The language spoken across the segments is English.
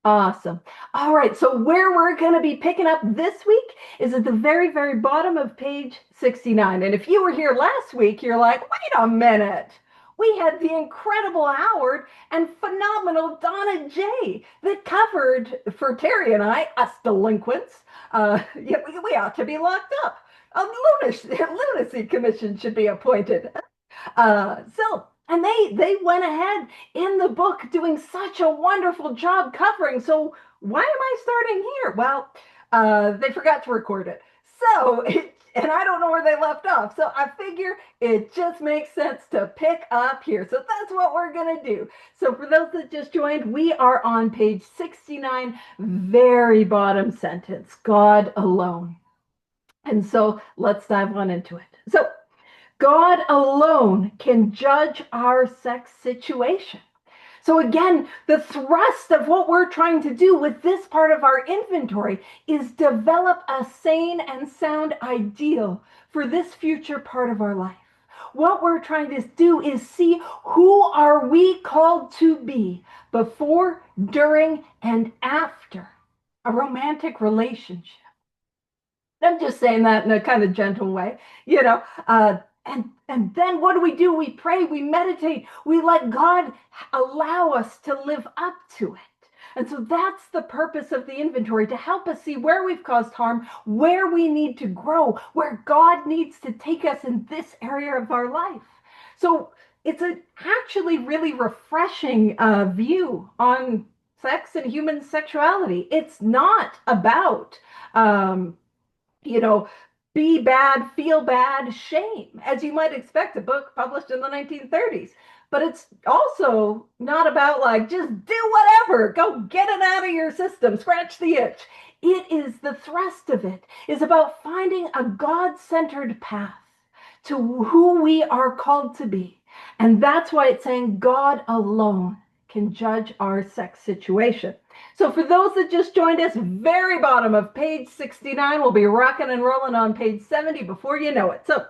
Awesome. All right. So where we're going to be picking up this week is at the very, very bottom of page 69. And if you were here last week, you're like, wait a minute. We had the incredible Howard and phenomenal Donna J that covered for Terry and I, us delinquents. Yeah, we ought to be locked up. A lunacy commission should be appointed. And they went ahead in the book doing such a wonderful job covering. So why am I starting here? Well, they forgot to record it. And I don't know where they left off. So I figure it just makes sense to pick up here. So that's what we're going to do. So for those that just joined, we are on page 69, very bottom sentence, God alone. And so let's dive on into it. So God alone can judge our sex situation. So again, the thrust of what we're trying to do with this part of our inventory is develop a sane and sound ideal for this future part of our life. What we're trying to do is see who are we called to be before, during, and after a romantic relationship. I'm just saying that in a kind of gentle way, you know. And then what do? We pray, we meditate, we let God allow us to live up to it. And so that's the purpose of the inventory, to help us see where we've caused harm, where we need to grow, where God needs to take us in this area of our life. So it's actually really refreshing view on sex and human sexuality. It's not about you know, be bad, feel bad, shame, as you might expect, a book published in the 1930s. But it's also not about like, just do whatever, go get it out of your system, scratch the itch. It is the thrust of it is about finding a God-centered path to who we are called to be. And that's why it's saying God alone can judge our sex situation. So for those that just joined us, very bottom of page 69, we'll be rocking and rolling on page 70 before you know it. So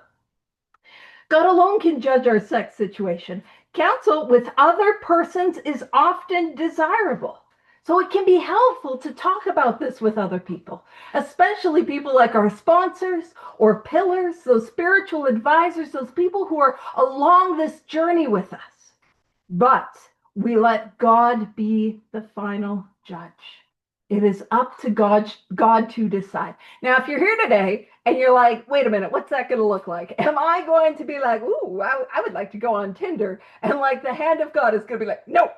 God alone can judge our sex situation. Counsel with other persons is often desirable. So it can be helpful to talk about this with other people, especially people like our sponsors or pillars, those spiritual advisors, those people who are along this journey with us. But we let God be the final judge. It is up to God to decide. Now, if you're here today and you're like, wait a minute, what's that going to look like? Am I going to be like, ooh, I would like to go on Tinder? And like the hand of God is going to be like, no.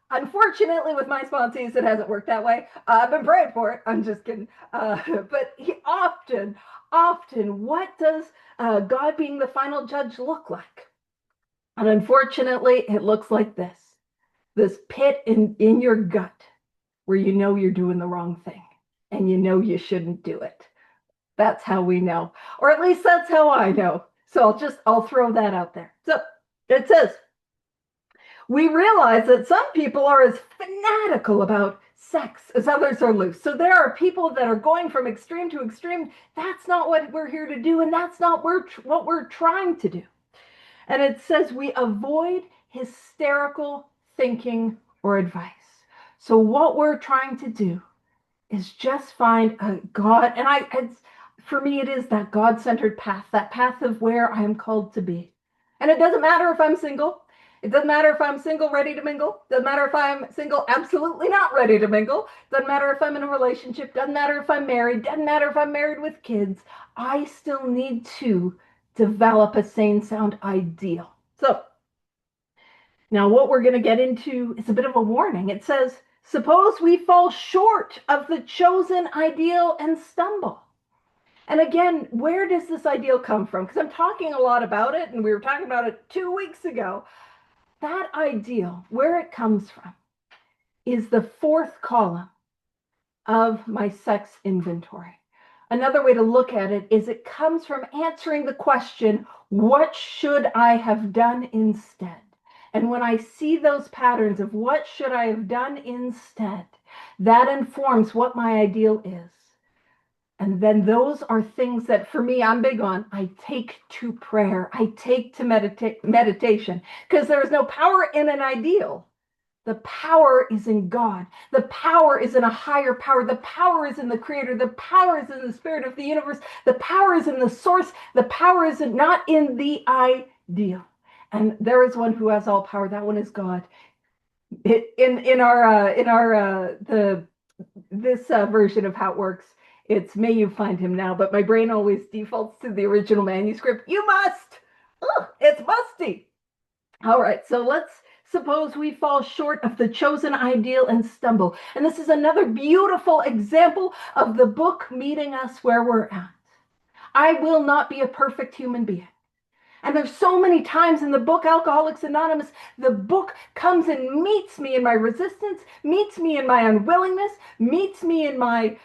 Unfortunately, with my sponsees, it hasn't worked that way. I've been praying for it. I'm just kidding. But often, what does God being the final judge look like? And unfortunately, it looks like this pit in your gut where you know you're doing the wrong thing and you know you shouldn't do it. That's how we know, or at least that's how I know. So I'll throw that out there. So it says, we realize that some people are as fanatical about sex as others are loose. So there are people that are going from extreme to extreme. That's not what we're here to do, and that's not what we're trying to do. And it says we avoid hysterical thinking or advice. So what we're trying to do is just find a God, and for me, it is that God-centered path, that path of where I am called to be. And it doesn't matter if I'm single. It doesn't matter if I'm single, ready to mingle. Doesn't matter if I'm single, absolutely not ready to mingle. Doesn't matter if I'm in a relationship. Doesn't matter if I'm married. Doesn't matter if I'm married with kids. I still need to develop a sane, sound ideal. So now what we're going to get into is a bit of a warning. It says, suppose we fall short of the chosen ideal and stumble. And again, where does this ideal come from? Because I'm talking a lot about it, and we were talking about it 2 weeks ago. That ideal, where it comes from, is the fourth column of my sex inventory. Another way to look at it is it comes from answering the question, what should I have done instead? And when I see those patterns of what should I have done instead, that informs what my ideal is. And then those are things that for me, I'm big on. I take to prayer. I take to meditation, because there is no power in an ideal The power is in God. The power is in a higher power. The power is in the Creator. The power is in the Spirit of the universe. The power is in the source. The power is not in the ideal. And there is one who has all power. That one is God. This version of how it works, it's may you find him now, but my brain always defaults to the original manuscript. You must. Ugh, it's musty. All right, so let's suppose we fall short of the chosen ideal and stumble. And this is another beautiful example of the book meeting us where we're at. I will not be a perfect human being. And there's so many times in the book, Alcoholics Anonymous, the book comes and meets me in my resistance, meets me in my unwillingness, meets me in my,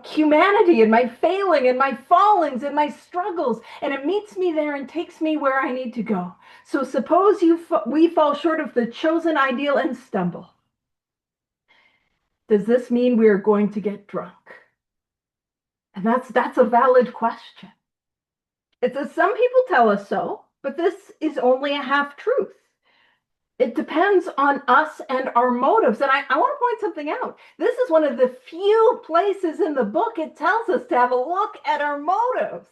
humanity, and my failing, and my fallings, and my struggles. And it meets me there and takes me where I need to go. So suppose we fall short of the chosen ideal and stumble. Does this mean we are going to get drunk? And that's a valid question. It says some people tell us so, but this is only a half truth. It depends on us and our motives. And I want to point something out. This is one of the few places in the book it tells us to have a look at our motives.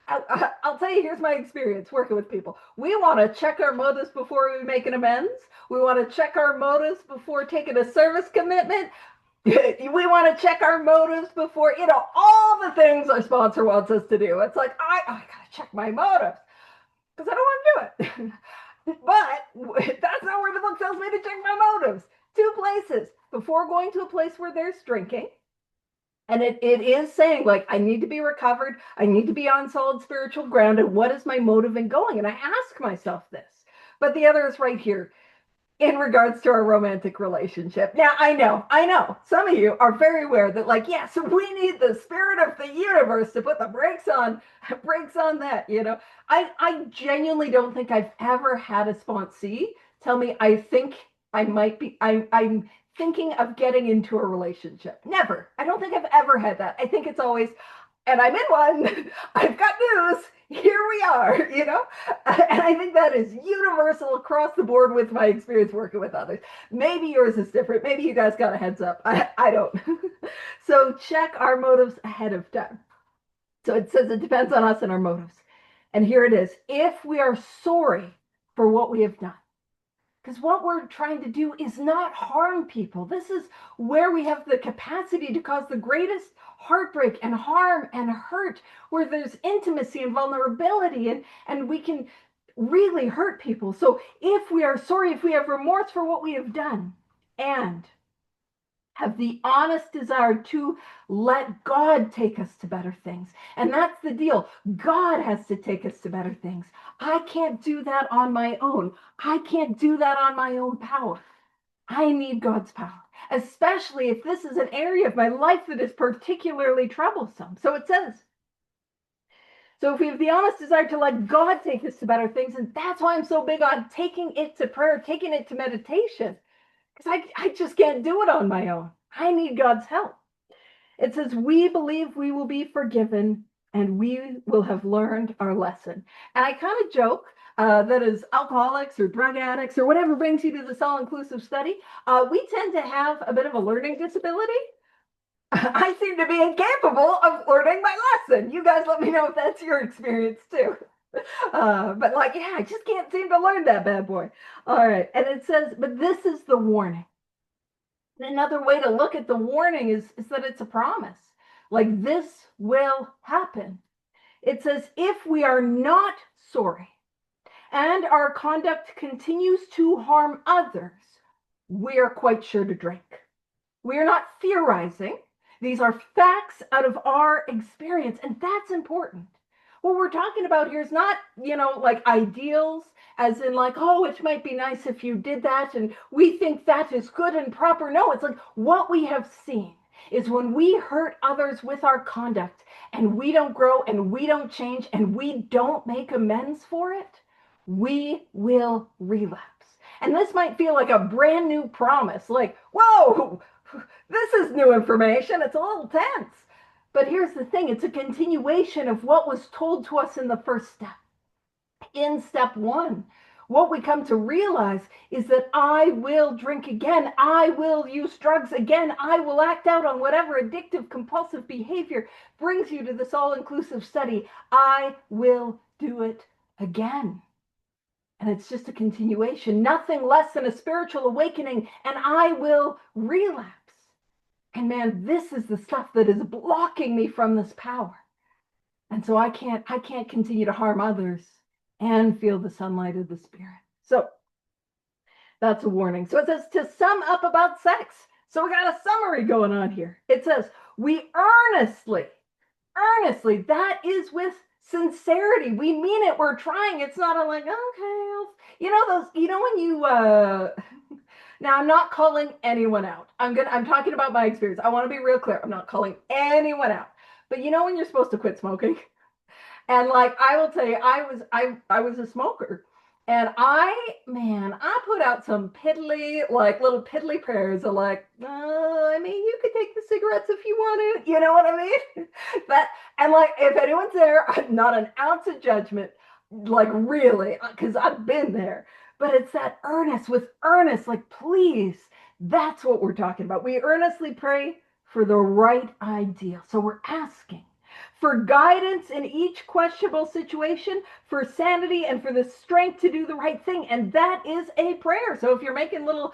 I'll tell you, here's my experience working with people. We want to check our motives before we make an amends. We want to check our motives before taking a service commitment. We want to check our motives before, all the things our sponsor wants us to do. It's like, I got to check my motives because I don't want to do it. But that's not where the book tells me to check my motives. 2 places. Before going to a place where there's drinking. And it is saying, like, I need to be recovered. I need to be on solid spiritual ground. And what is my motive in going? And I ask myself this. But the other is right here. In regards to our romantic relationship. Now, I know, some of you are very aware that, like, yes, we need the spirit of the universe to put the brakes on that, I genuinely don't think I've ever had a sponsee tell me, I think I might be, I'm thinking of getting into a relationship. Never. I don't think I've ever had that. I think it's always, and I'm in one, I've got news, here we are, And I think that is universal across the board with my experience working with others. Maybe yours is different. Maybe you guys got a heads up. I don't. So check our motives ahead of time. So it says it depends on us and our motives. And here it is. If we are sorry for what we have done, because what we're trying to do is not harm people. This is where we have the capacity to cause the greatest heartbreak and harm and hurt, where there's intimacy and vulnerability, and we can really hurt people. So if we are sorry, if we have remorse for what we have done, and have the honest desire to let God take us to better things. And that's the deal. God has to take us to better things. I can't do that on my own. I can't do that on my own power. I need God's power, especially if this is an area of my life that is particularly troublesome. So it says, so if we have the honest desire to let God take us to better things, and that's why I'm so big on taking it to prayer, taking it to meditation, because I just can't do it on my own. I need God's help. It says, we believe we will be forgiven and we will have learned our lesson. And I kind of joke that as alcoholics or drug addicts or whatever brings you to this all-inclusive study, we tend to have a bit of a learning disability. I seem to be incapable of learning my lesson. You guys let me know if that's your experience too. But I just can't seem to learn that bad boy. All right. And it says, but this is the warning. Another way to look at the warning is that it's a promise. Like, this will happen. It says, if we are not sorry and our conduct continues to harm others, we are quite sure to drink. We are not theorizing. These are facts out of our experience, and that's important. What we're talking about here is not, like ideals, as in like, oh, it might be nice if you did that, and we think that is good and proper. No, it's like what we have seen is when we hurt others with our conduct, and we don't grow, and we don't change, and we don't make amends for it, we will relapse. And this might feel like a brand new promise, like, whoa, this is new information. It's a little tense. But here's the thing, it's a continuation of what was told to us in the first step. In step 1, what we come to realize is that I will drink again. I will use drugs again. I will act out on whatever addictive, compulsive behavior brings you to this all-inclusive study. I will do it again. And it's just a continuation, nothing less than a spiritual awakening, and I will relapse. And man, this is the stuff that is blocking me from this power. And so I can't continue to harm others and feel the sunlight of the Spirit. So that's a warning. So it says to sum up about sex. So we got a summary going on here. It says, we earnestly, that is with sincerity. We mean it. We're trying. It's not a like, okay, when you, now I'm not calling anyone out. I'm talking about my experience. I want to be real clear. I'm not calling anyone out. But when you're supposed to quit smoking, and like I will tell you, I was a smoker, and I put out some little piddly prayers of like, you could take the cigarettes if you wanted, you know what I mean? And like if anyone's there, not an ounce of judgment, like really, because I've been there. But it's that earnest, like please, that's what we're talking about. We earnestly pray for the right ideal. So we're asking for guidance in each questionable situation, for sanity, and for the strength to do the right thing. And that is a prayer. So if you're making little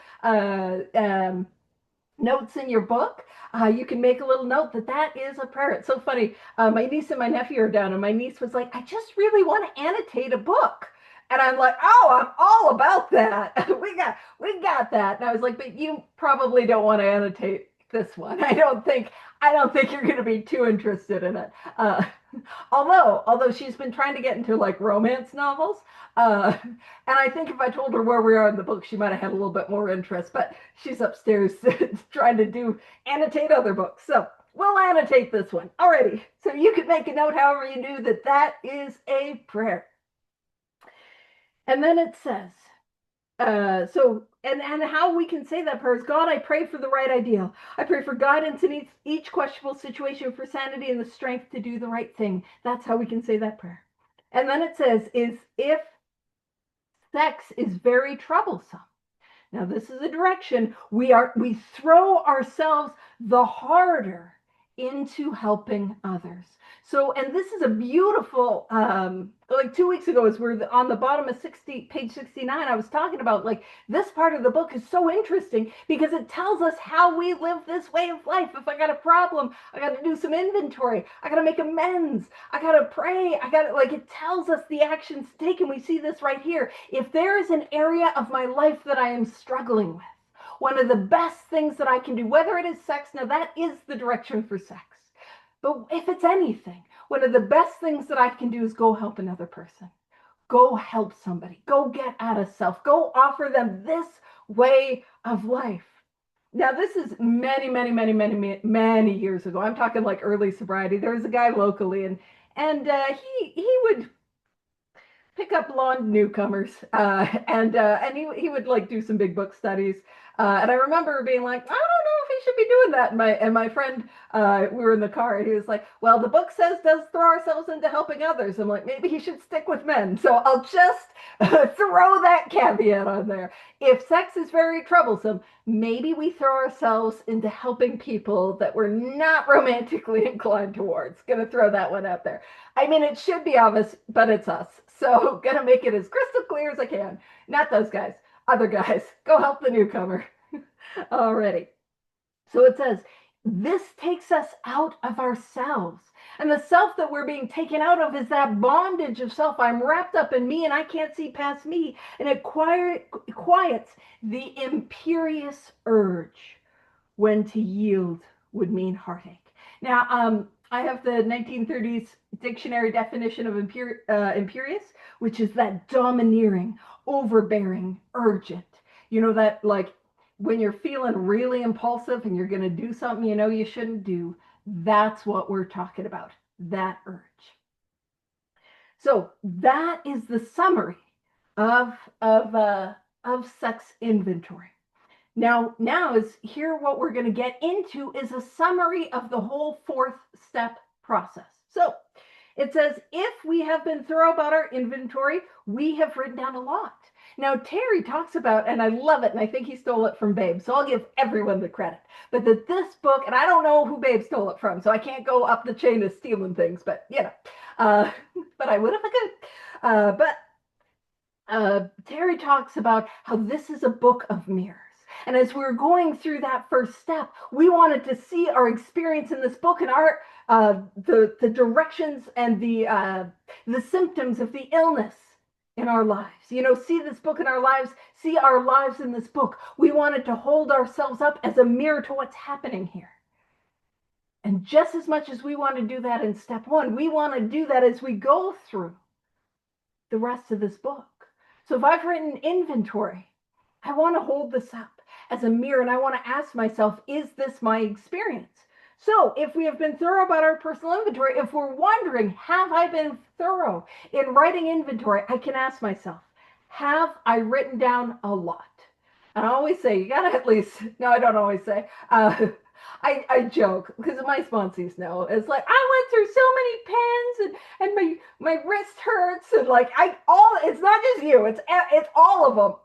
notes in your book, you can make a little note that is a prayer. It's so funny. My niece and my nephew are down, and my niece was like, I just really want to annotate a book. And I'm like, oh, I'm all about that. we got that. And I was like, but you probably don't want to annotate this one. I don't think you're going to be too interested in it. Although she's been trying to get into like romance novels. And I think if I told her where we are in the book, she might have had a little bit more interest, but she's upstairs trying to annotate other books. So we'll annotate this one. Alrighty. So you could make a note however you do that is a prayer. And then it says, and how we can say that prayer is, God, I pray for the right ideal. I pray for guidance in each questionable situation, for sanity and the strength to do the right thing. That's how we can say that prayer. And then it says, if sex is very troublesome. Now this is a direction we throw ourselves the harder into helping others. So, and this is a beautiful, like 2 weeks ago, as we're on the bottom of page 69, I was talking about like this part of the book is so interesting because it tells us how we live this way of life. If I got a problem, I got to do some inventory. I got to make amends. I got to pray. It tells us the actions taken. We see this right here. If there is an area of my life that I am struggling with, one of the best things that I can do, whether it is sex, now that is the direction for sex. But if it's anything, one of the best things that I can do is go help another person. Go help somebody. Go get out of self. Go offer them this way of life. Now, this is many, many, many, many, many years ago. I'm talking like early sobriety. There was a guy locally, and he would pick up blonde newcomers, and he would like do some big book studies. And I remember being like, I don't know if he should be doing that. And my friend, we were in the car, and he was like, well, the book says does throw ourselves into helping others. I'm like, maybe he should stick with men. So I'll just throw that caveat on there. If sex is very troublesome, maybe we throw ourselves into helping people that we're not romantically inclined towards. Gonna throw that one out there. I mean, it should be obvious, but it's us. So gonna make it as crystal clear as I can. Not those guys. Other guys, go help the newcomer. Alrighty. So it says, this takes us out of ourselves. And the self that we're being taken out of is that bondage of self. I'm wrapped up in me and I can't see past me. And it quiets the imperious urge when to yield would mean heartache. Now, I have the 1930s dictionary definition of imperious, which is that domineering, overbearing, urgent. You know, that like when you're feeling really impulsive and you're going to do something you know you shouldn't do, that's what we're talking about, that urge. So that is the summary of sex inventory. Now is here what we're going to get into is a summary of the whole 4th step process. So it says, if we have been thorough about our inventory, we have written down a lot. Now, Terry talks about, and I love it, and I think he stole it from Babe, so I'll give everyone the credit. But that this book, and I don't know who Babe stole it from, so I can't go up the chain of stealing things, but uh, but I would if I could. But Terry talks about how this is a book of mirrors. And as we were going through that first step, we wanted to see our experience in this book and our the directions and the symptoms of the illness in our lives. See this book in our lives, see our lives in this book. We wanted to hold ourselves up as a mirror to what's happening here. And just as much as we want to do that in step one, we want to do that as we go through the rest of this book. So if I've written inventory, I want to hold this up as a mirror and I want to ask myself, is this my experience? So if we have been thorough about our personal inventory, if we're wondering, have I been thorough in writing inventory, I can ask myself, have I written down a lot? And I always say, you got to at least, no, I don't always say, I joke because my sponsees know. It's like I went through so many pens and my wrist hurts and it's not just you. It's all of them,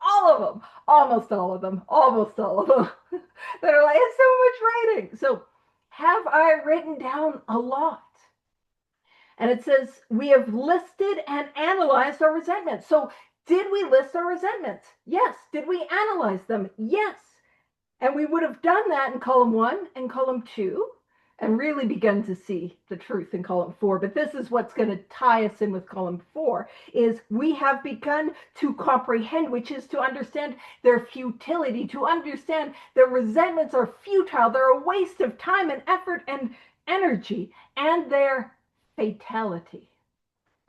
almost all of them that are like it's so much writing. So have I written down a lot? And it says we have listed and analyzed our resentments. So did we list our resentments? Yes. Did we analyze them? Yes. And we would have done that in column 1 and column 2 and really begun to see the truth in column 4. But this is what's going to tie us in with column 4 is we have begun to comprehend, which is to understand their futility, to understand their resentments are futile. They're a waste of time and effort and energy and their fatality,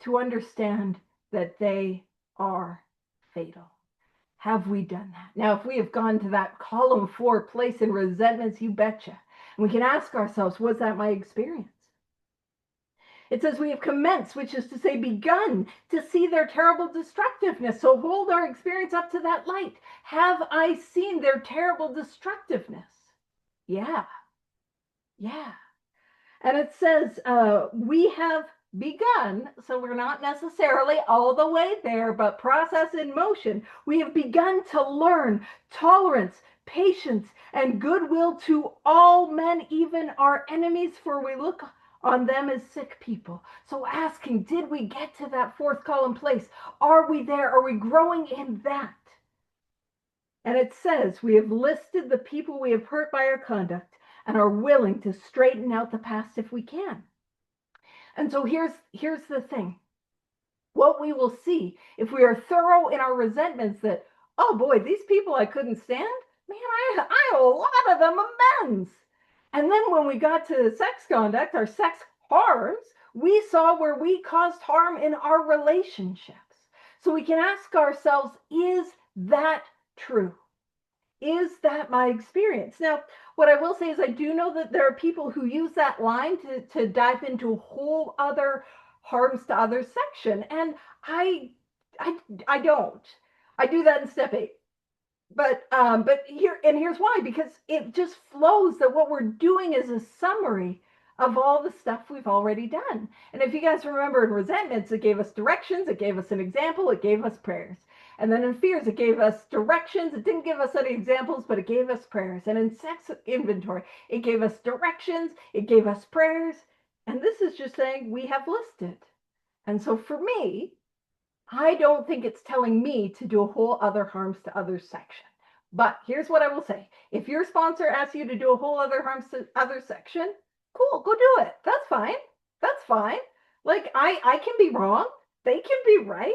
to understand that they are fatal. Have we done that? Now, if we have gone to that column 4 place in resentments, you betcha. And we can ask ourselves, was that my experience? It says we have commenced, which is to say begun to see their terrible destructiveness. So hold our experience up to that light. Have I seen their terrible destructiveness? Yeah. And it says we have begun, so we're not necessarily all the way there, but process in motion. We have begun to learn tolerance, patience, and goodwill to all men, even our enemies, for we look on them as sick people. So asking, did we get to that 4th column place? Are we there? Are we growing in that? And it says we have listed the people we have hurt by our conduct and are willing to straighten out the past if we can. And so here's the thing. What we will see if we are thorough in our resentments that, oh boy, these people I couldn't stand, man, I owe a lot of them amends. And then when we got to sex conduct, our sex harms, we saw where we caused harm in our relationships. So we can ask ourselves, is that true? Is that my experience? Now, what I will say is I do know that there are people who use that line to dive into a whole other harms to others section. And I don't. I do that in step 8. But here's why, because it just flows that what we're doing is a summary of all the stuff we've already done. And if you guys remember in resentments, it gave us directions, it gave us an example, it gave us prayers. And then in fears, it gave us directions. It didn't give us any examples, but it gave us prayers. And in sex inventory, it gave us directions, it gave us prayers. And this is just saying we have listed. And so for me, I don't think it's telling me to do a whole other harms to others section. But here's what I will say. If your sponsor asks you to do a whole other harms to others section, cool, go do it. That's fine. That's fine. Like I can be wrong. They can be right.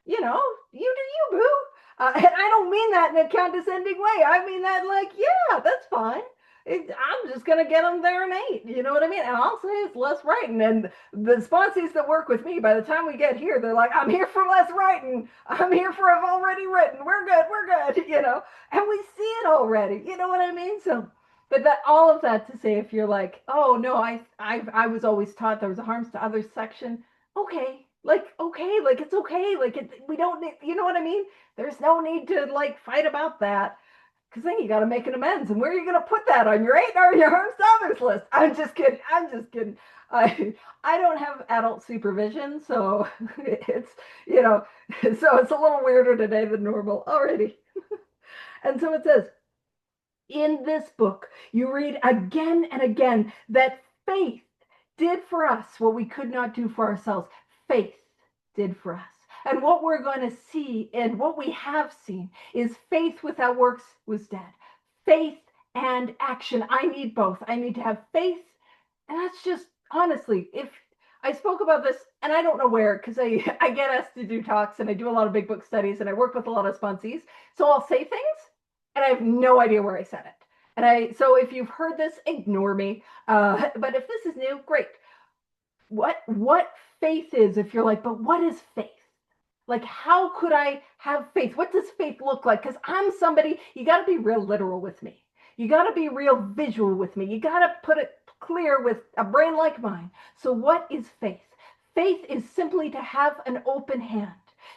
You know, you do you, boo. And I don't mean that in a condescending way. I mean that like, yeah, that's fine. I'm just going to get them there in 8. You know what I mean? And I'll say it's less writing. And the sponsees that work with me, by the time we get here, they're like, I'm here for less writing. I'm here for I've already written. We're good, you know. And we see it already. You know what I mean? So, but that all of that to say, if you're like, oh, no, I was always taught there was a harms to others section. Okay. It's okay. We don't need, you know what I mean? There's no need to like fight about that. Because then you got to make an amends. And where are you going to put that on your 8 or your home others list? I'm just kidding. I'm just kidding. I don't have adult supervision, so it's, so it's a little weirder today than normal already. And so it says, in this book, you read again and again that faith did for us what we could not do for ourselves. Faith did for us. And what we're going to see and what we have seen is faith without works was dead. Faith and action. I need both. I need to have faith. And that's just, honestly, if I spoke about this, and I don't know where, because I get asked to do talks, and I do a lot of big book studies, and I work with a lot of sponsees. So I'll say things, and I have no idea where I said it. So if you've heard this, ignore me. But if this is new, great. What faith is, if you're like, but what is faith? Like, how could I have faith? What does faith look like? Because I'm somebody, you got to be real literal with me. You got to be real visual with me. You got to put it clear with a brain like mine. So what is faith? Faith is simply to have an open hand,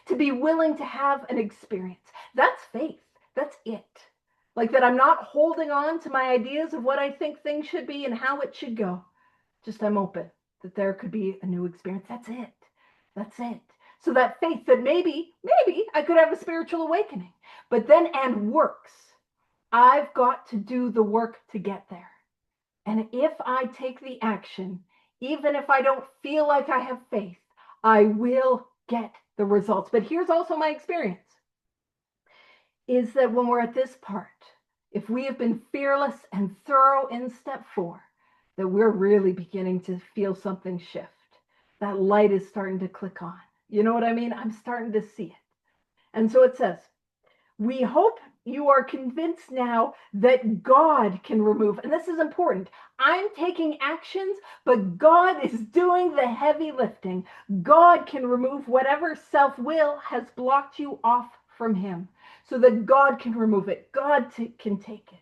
to be willing to have an experience. That's faith. That's it. Like that I'm not holding on to my ideas of what I think things should be and how it should go. Just I'm open that there could be a new experience. That's it. That's it. So that faith that maybe I could have a spiritual awakening, but then and works. I've got to do the work to get there. And if I take the action, even if I don't feel like I have faith, I will get the results. But here's also my experience, is that when we're at this part, if we have been fearless and thorough in step 4, that we're really beginning to feel something shift. That light is starting to click on. You know what I mean? I'm starting to see it. And so it says, we hope you are convinced now that God can remove, and this is important. I'm taking actions, but God is doing the heavy lifting. God can remove whatever self-will has blocked you off from him, so that God can remove it. God can take it.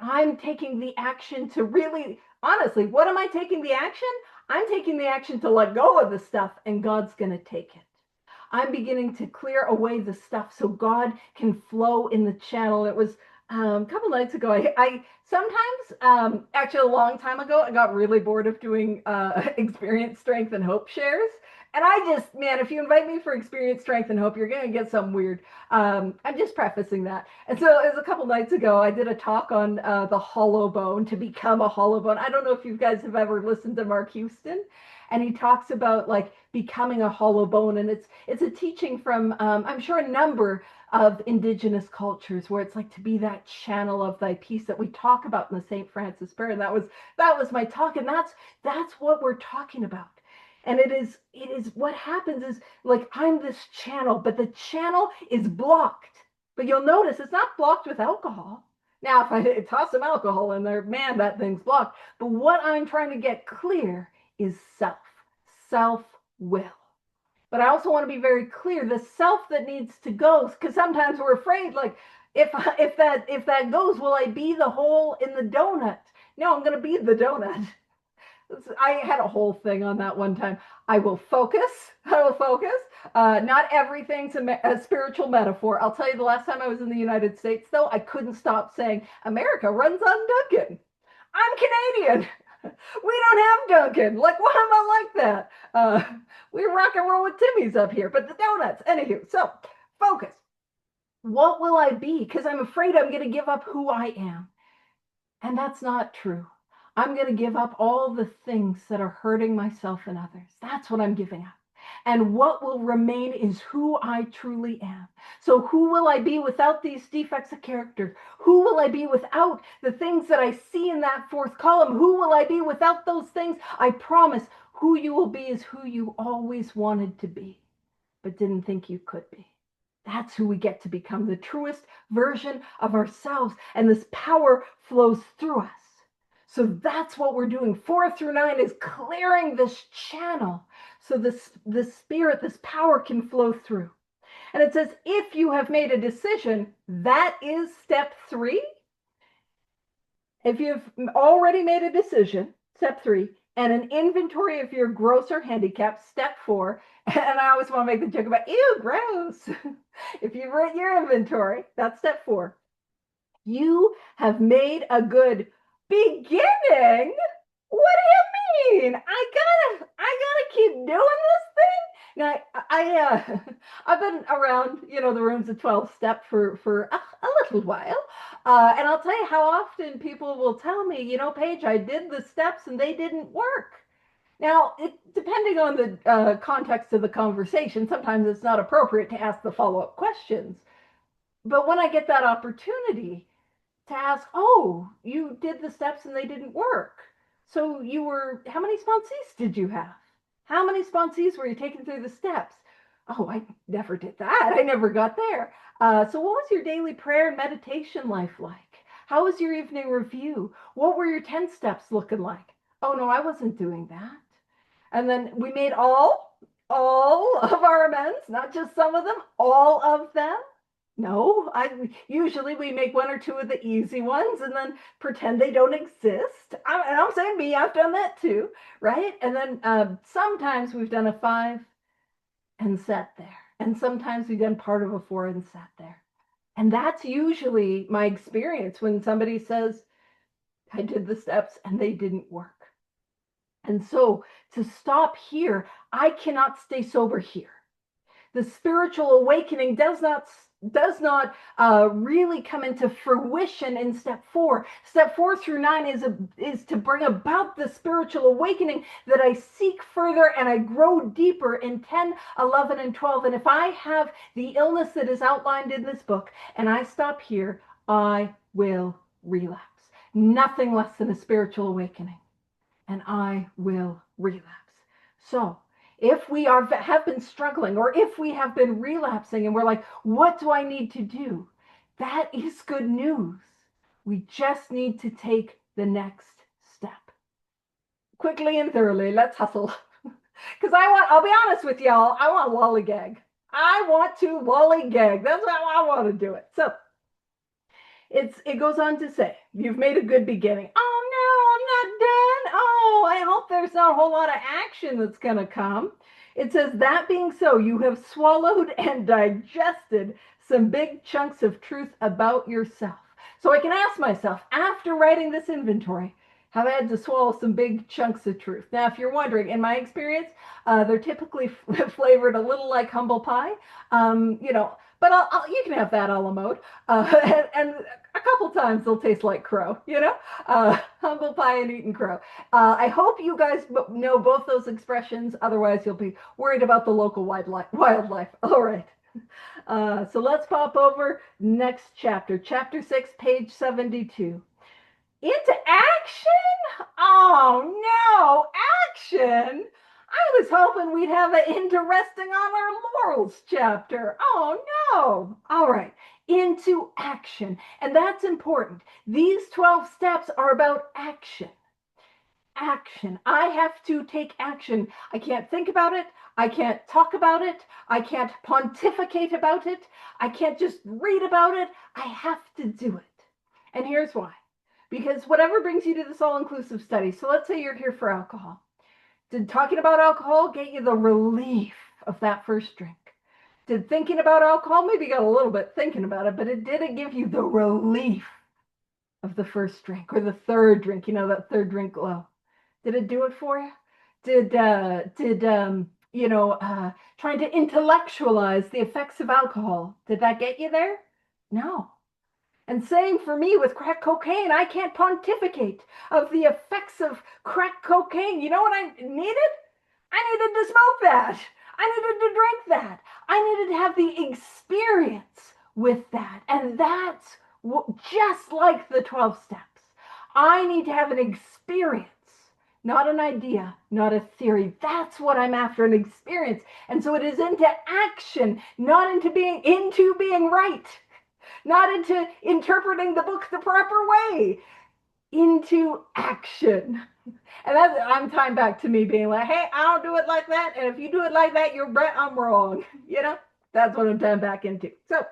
I'm taking the action to really, honestly, what am I taking the action? I'm taking the action to let go of the stuff, and God's going to take it. I'm beginning to clear away the stuff so God can flow in the channel. It was a couple nights ago. I sometimes, actually a long time ago, I got really bored of doing experience, strength, and hope shares. And I just, man, if you invite me for experience, strength, and hope, you're going to get something weird. I'm just prefacing that. And so it was a couple nights ago, I did a talk on the hollow bone, to become a hollow bone. I don't know if you guys have ever listened to Mark Houston. And he talks about like becoming a hollow bone. And it's a teaching from, I'm sure, a number of indigenous cultures where it's like to be that channel of thy peace that we talk about in the St. Francis prayer. And that was my talk. And that's what we're talking about. And it is what happens is like I'm this channel, but the channel is blocked. But you'll notice it's not blocked with alcohol. Now, if I toss some alcohol in there, man, that thing's blocked. But what I'm trying to get clear is self-will. But I also want to be very clear, the self that needs to go, because sometimes we're afraid, like, if that goes, will I be the hole in the donut? No, I'm going to be the donut. I had a whole thing on that one time. I will focus. Not everything's a spiritual metaphor. I'll tell you, the last time I was in the United States, though, I couldn't stop saying, America runs on Dunkin'. I'm Canadian. We don't have Dunkin'. Like, why am I like that? We rock and roll with Timmy's up here, but the donuts. Anywho, so focus. What will I be? Because I'm afraid I'm going to give up who I am. And that's not true. I'm going to give up all the things that are hurting myself and others. That's what I'm giving up. And what will remain is who I truly am. So who will I be without these defects of character? Who will I be without the things that I see in that 4th column? Who will I be without those things? I promise who you will be is who you always wanted to be, but didn't think you could be. That's who we get to become, the truest version of ourselves. And this power flows through us. So that's what we're doing. 4 through 9 is clearing this channel so this spirit, this power can flow through. And it says, if you have made a decision, that is step 3. If you've already made a decision, step 3, and an inventory of your gross or handicap, step 4. And I always want to make the joke about, ew, gross. If you've written your inventory, that's step 4. You have made a good beginning. What do you mean? I gotta keep doing this thing. Now, I've been around, the rooms of 12 step for a little while, and I'll tell you how often people will tell me, Paige, I did the steps and they didn't work. Now, depending on the context of the conversation, sometimes it's not appropriate to ask the follow-up questions. But when I get that opportunity to ask, oh, you did the steps and they didn't work. So how many sponsees did you have? How many sponsees were you taking through the steps? Oh, I never did that. I never got there. So what was your daily prayer and meditation life like? How was your evening review? What were your 10 steps looking like? Oh, no, I wasn't doing that. And then we made all of our amends, not just some of them, all of them. No, usually we make one or two of the easy ones and then pretend they don't exist. And I'm saying me, I've done that too, right? And then sometimes we've done a 5 and sat there. And sometimes we've done part of a 4 and sat there. And that's usually my experience when somebody says, I did the steps and they didn't work. And so to stop here, I cannot stay sober here. The spiritual awakening does not really come into fruition in step 4. Step 4 through 9 is to bring about the spiritual awakening that I seek further and I grow deeper in 10, 11, and 12. And if I have the illness that is outlined in this book and I stop here, I will relapse. Nothing less than a spiritual awakening. And I will relapse. So if we have been struggling or if we have been relapsing and we're like, what do I need to do? That is good news. We just need to take the next step. Quickly and thoroughly, let's hustle. Because I'll be honest with y'all, I want to lollygag. I want to lollygag. That's how I want to do it. So it goes on to say, you've made a good beginning. Oh no, I'm not done. Oh, I hope there's not a whole lot of action that's going to come. It says, that being so, you have swallowed and digested some big chunks of truth about yourself. So I can ask myself, after writing this inventory, have I had to swallow some big chunks of truth? Now, if you're wondering, in my experience, they're typically flavored a little like humble pie, but you can have that a la mode. And a couple times they'll taste like crow, humble pie and eaten crow. I hope you guys know both those expressions. Otherwise, you'll be worried about the local wildlife. All right. So let's pop over next chapter. Chapter 6, page 72. Into action? Oh, no, action? I was hoping we'd have an into resting on our laurels chapter. Oh, no. All right, into action. And that's important. These 12 steps are about action. Action. I have to take action. I can't think about it. I can't talk about it. I can't pontificate about it. I can't just read about it. I have to do it. And here's why. Because whatever brings you to this all-inclusive study, so let's say you're here for alcohol. Did talking about alcohol get you the relief of that first drink? Did thinking about alcohol, maybe you got a little bit thinking about it, but it didn't give you the relief of the first drink or the third drink, that third drink glow? Did it do it for you? Did trying to intellectualize the effects of alcohol, did that get you there? No. And same for me with crack cocaine. I can't pontificate of the effects of crack cocaine. You know what I needed? I needed to smoke that. I needed to drink that. I needed to have the experience with that. And that's just like the 12 steps. I need to have an experience, not an idea, not a theory. That's what I'm after, an experience. And so it is into action, not into being right. Not into interpreting the book the proper way, into action. And I'm tying back to me being like, hey, I don't do it like that. And if you do it like that, you're right, I'm wrong. That's what I'm tying back into. So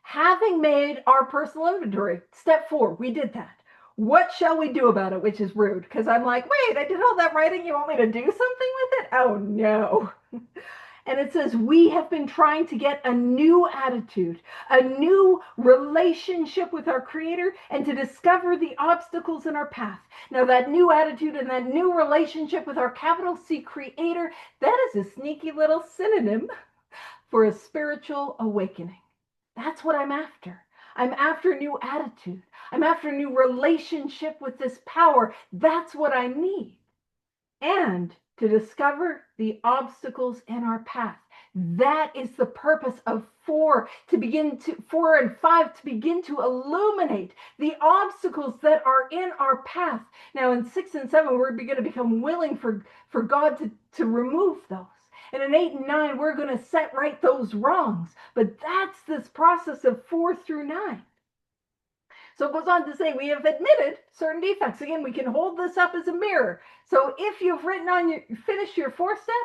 having made our personal inventory, step 4, we did that. What shall we do about it? Which is rude because I'm like, wait, I did all that writing. You want me to do something with it? Oh, no. And it says, we have been trying to get a new attitude, a new relationship with our Creator, and to discover the obstacles in our path. Now, that new attitude and that new relationship with our capital C Creator, that is a sneaky little synonym for a spiritual awakening. That's what I'm after. I'm after a new attitude. I'm after a new relationship with this power. That's what I need. And to discover the obstacles in our path. That is the purpose of 4 and 5 to begin to illuminate the obstacles that are in our path. Now in 6 and 7, we're going to become willing for God to remove those. And in 8 and 9, we're going to set right those wrongs. But that's this process of 4 through 9. So it goes on to say, we have admitted certain defects. Again, we can hold this up as a mirror. So if you've finished your 4th step,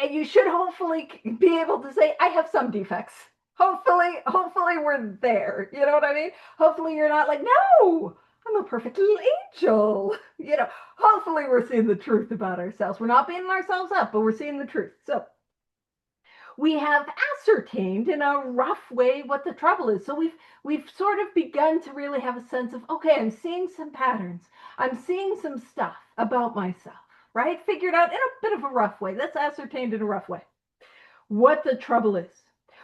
and you should hopefully be able to say, I have some defects. Hopefully we're there. You know what I mean? Hopefully you're not like, no, I'm a perfect little angel. Hopefully we're seeing the truth about ourselves. We're not beating ourselves up, but we're seeing the truth. So we have ascertained in a rough way what the trouble is. So we've sort of begun to really have a sense of, okay, I'm seeing some patterns. I'm seeing some stuff about myself, right? Figured out in a bit of a rough way. That's ascertained in a rough way. What the trouble is.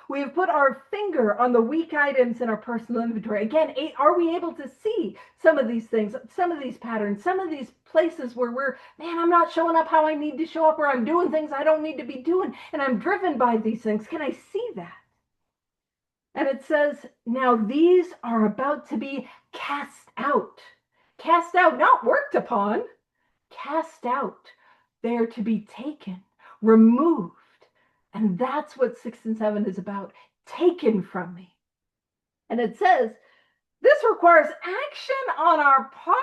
We have put our finger on the weak items in our personal inventory. Again, are we able to see some of these things, some of these patterns, some of these places where I'm not showing up how I need to show up, or I'm doing things I don't need to be doing, and I'm driven by these things. Can I see that? And it says, now these are about to be cast out. Cast out, not worked upon. Cast out. They are to be taken, removed. And that's what 6 and 7 is about. Taken from me. And it says, this requires action on our part.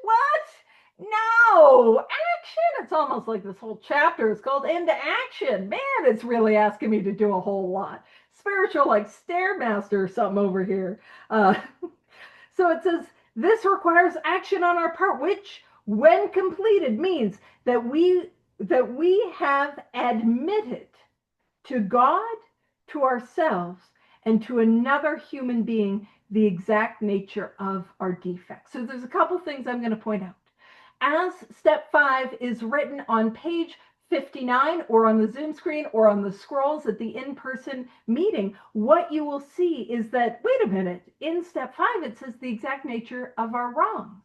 What? No, action. It's almost like this whole chapter is called Into Action. Man, it's really asking me to do a whole lot. Spiritual, like Stairmaster or something over here. So it says, this requires action on our part, which, when completed, means that we have admitted to God, to ourselves, and to another human being the exact nature of our defects. So there's a couple things I'm going to point out. As step 5 is written on page 59 or on the Zoom screen or on the scrolls at the in-person meeting, what you will see is that, wait a minute, in step 5 it says the exact nature of our wrongs.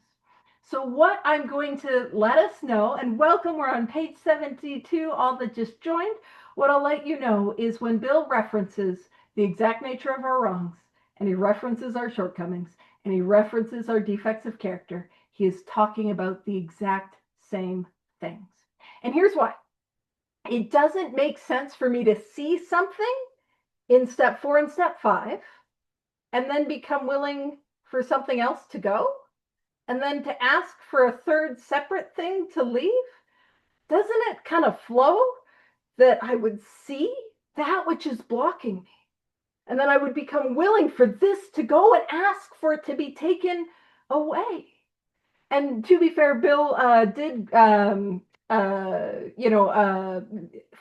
So what I'm going to let us know, and welcome, we're on page 72, all that just joined. What I'll let you know is when Bill references the exact nature of our wrongs, and he references our shortcomings, and he references our defects of character, he is talking about the exact same things. And here's why. It doesn't make sense for me to see something in step 4 and step 5, and then become willing for something else to go, and then to ask for a third separate thing to leave. Doesn't it kind of flow that I would see that which is blocking me, and then I would become willing for this to go and ask for it to be taken away? And to be fair, Bill did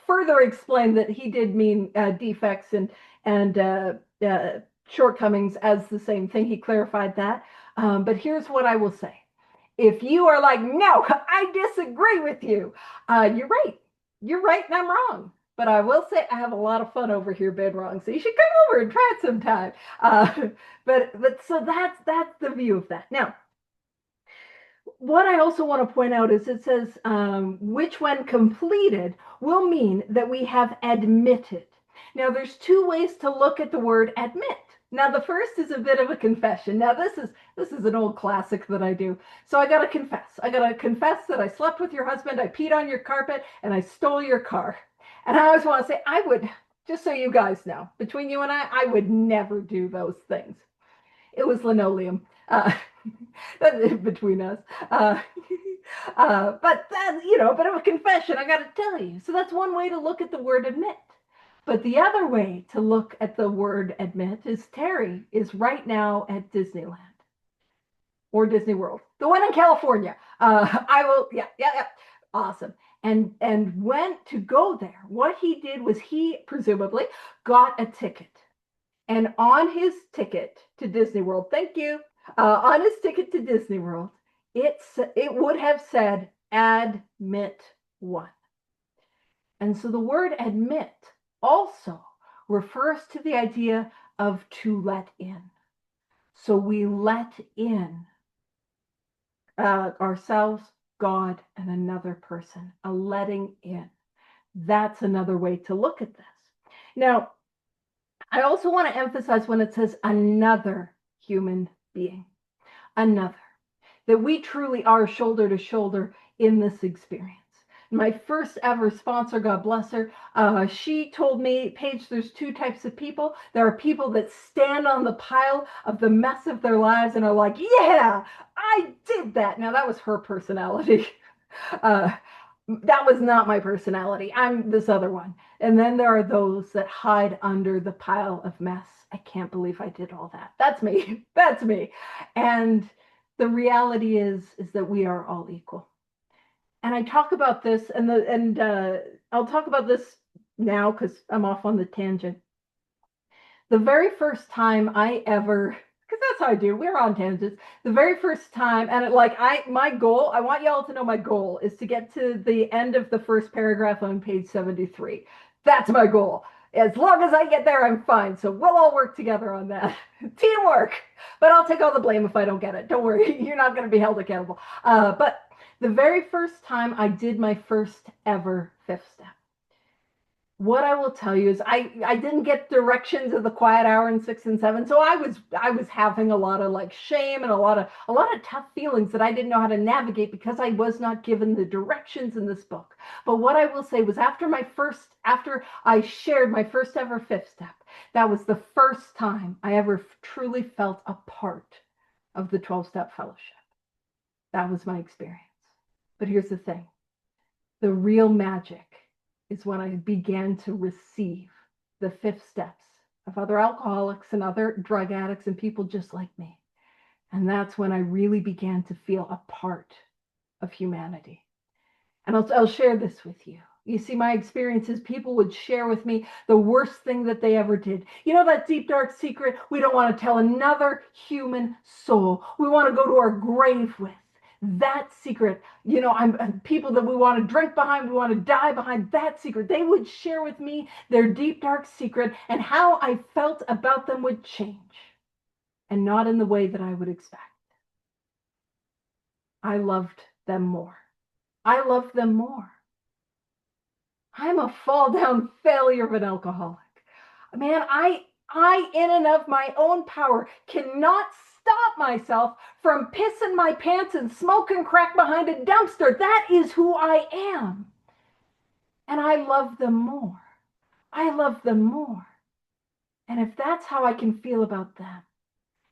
further explain that he did mean defects and shortcomings as the same thing. He clarified that. But here's what I will say. If you are like, no, I disagree with you, you're right. You're right and I'm wrong. But I will say I have a lot of fun over here being wrong. So you should come over and try it sometime. But so that's the view of that. Now, what I also want to point out is it says, which when completed will mean that we have admitted. Now, there's 2 ways to look at the word admit. Now, the first is a bit of a confession. Now, this is an old classic that I do. So I got to confess. I got to confess that I slept with your husband, I peed on your carpet, and I stole your car. And I always want to say, I would, just so you guys know, between you and I would never do those things. It was linoleum. Between us. But that's, a bit of a confession, I got to tell you. So that's one way to look at the word admit. But the other way to look at the word admit is Terry is right now at Disneyland or Disney World, the one in California. Yeah, awesome. and went to go there. What he did was he presumably got a ticket. And on his ticket to Disney World, thank you, on his ticket to Disney World, it would have said admit one. And so the word admit also refers to the idea of to let in. So we let in ourselves, God, and another person, a letting in. That's another way to look at this. Now, I also want to emphasize when it says another human being, another, that we truly are shoulder to shoulder in this experience. My first ever sponsor, God bless her, she told me, Paige, there's two types of people. There are people that stand on the pile of the mess of their lives and are like, yeah, I did that. Now, that was her personality. That was not my personality. I'm this other one. And then there are those that hide under the pile of mess. I can't believe I did all that. That's me. That's me. And the reality is that we are all equal. And I talk about this, and I'll talk about this now because I'm off on the tangent. The very first time I ever, because that's how I do, we're on tangents. The very first time, and my goal, I want y'all to know my goal is to get to the end of the first paragraph on page 73. That's my goal. As long as I get there, I'm fine. So we'll all work together on that. Teamwork. But I'll take all the blame if I don't get it. Don't worry. You're not going to be held accountable. But the very first time I did my first ever fifth step, what I will tell you is I didn't get directions of the quiet hour in 6 and 7. So I was having a lot of like shame and a lot of tough feelings that I didn't know how to navigate because I was not given the directions in this book. But what I will say was after I shared my first ever fifth step, that was the first time I ever truly felt a part of the 12-step fellowship. That was my experience. But here's the thing. The real magic is when I began to receive the fifth steps of other alcoholics and other drug addicts and people just like me. And that's when I really began to feel a part of humanity. And I'll share this with you. You see, my experiences, people would share with me the worst thing that they ever did. You know that deep, dark secret we don't want to tell another human soul. We want to go to our grave with. That secret, I'm people that we want to drink behind, we want to die behind, that secret. They would share with me their deep, dark secret, and how I felt about them would change, and not in the way that I would expect. I loved them more. I loved them more. I'm a fall down failure of an alcoholic. Man, I in and of my own power cannot stop myself from pissing my pants and smoking crack behind a dumpster. That is who I am. And I love them more. I love them more. And if that's how I can feel about them,